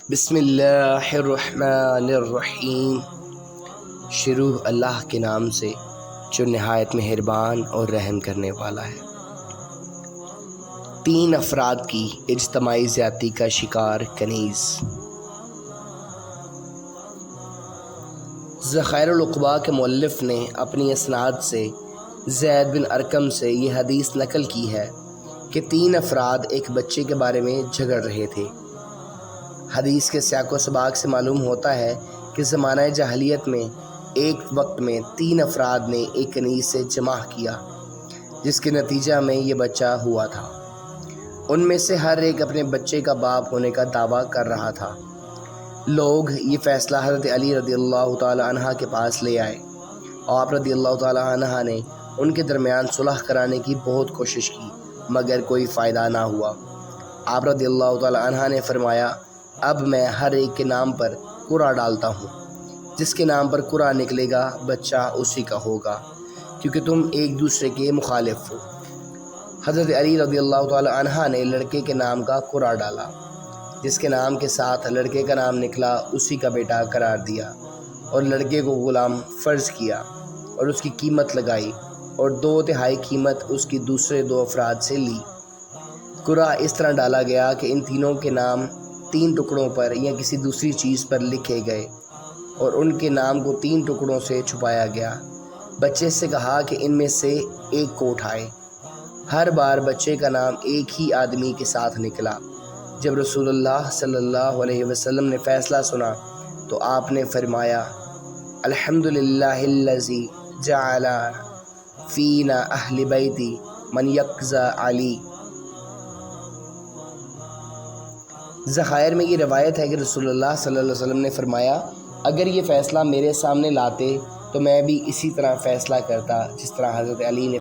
بسم اللہ الرحمن الرحیم۔ شروع اللہ کے نام سے جو نہایت مہربان اور رحم کرنے والا ہے۔ 3 افراد کی اجتماعی زیادتی کا شکار کنیز۔ ذخائر العقبہ کے مؤلف نے اپنی اسناد سے زید بن ارقم سے یہ حدیث نقل کی ہے کہ 3 افراد ایک بچے کے بارے میں جھگڑ رہے تھے۔ حدیث کے سیاق و سباق سے معلوم ہوتا ہے کہ زمانہ جاہلیت میں ایک وقت میں 3 افراد نے ایک کنیز سے جمع کیا، جس کے نتیجہ میں یہ بچہ ہوا تھا۔ ان میں سے ہر ایک اپنے بچے کا باپ ہونے کا دعویٰ کر رہا تھا۔ لوگ یہ فیصلہ حضرت علی رضی اللہ تعالی عنہ کے پاس لے آئے۔ آپ رضی اللہ تعالی عنہ نے ان کے درمیان صلح کرانے کی بہت کوشش کی، مگر کوئی فائدہ نہ ہوا۔ آپ رضی اللہ تعالی عنہ نے فرمایا، اب میں ہر ایک کے نام پر قرعہ ڈالتا ہوں، جس کے نام پر قرعہ نکلے گا بچہ اسی کا ہوگا، کیونکہ تم ایک دوسرے کے مخالف ہو۔ حضرت علی رضی اللہ تعالی عنہ نے لڑکے کے نام کا قرعہ ڈالا، جس کے نام کے ساتھ لڑکے کا نام نکلا اسی کا بیٹا قرار دیا، اور لڑکے کو غلام فرض کیا اور اس کی قیمت لگائی، اور 2/3 قیمت اس کی دوسرے 2 افراد سے لی۔ قرعہ اس طرح ڈالا گیا کہ ان تینوں کے نام 3 ٹکڑوں پر یا کسی دوسری چیز پر لکھے گئے، اور ان کے نام کو 3 ٹکڑوں سے چھپایا گیا۔ بچے سے کہا کہ ان میں سے ایک کو اٹھائے۔ ہر بار بچے کا نام ایک ہی آدمی کے ساتھ نکلا۔ جب رسول اللہ صلی اللہ علیہ وسلم نے فیصلہ سنا تو آپ نے فرمایا، الحمدللہ الذی جعل فینا اہل بیتی من یقظہ علی۔ ذخائر میں یہ روایت ہے کہ رسول اللہ صلی اللہ علیہ وسلم نے فرمایا، اگر یہ فیصلہ میرے سامنے لاتے تو میں بھی اسی طرح فیصلہ کرتا جس طرح حضرت علی نے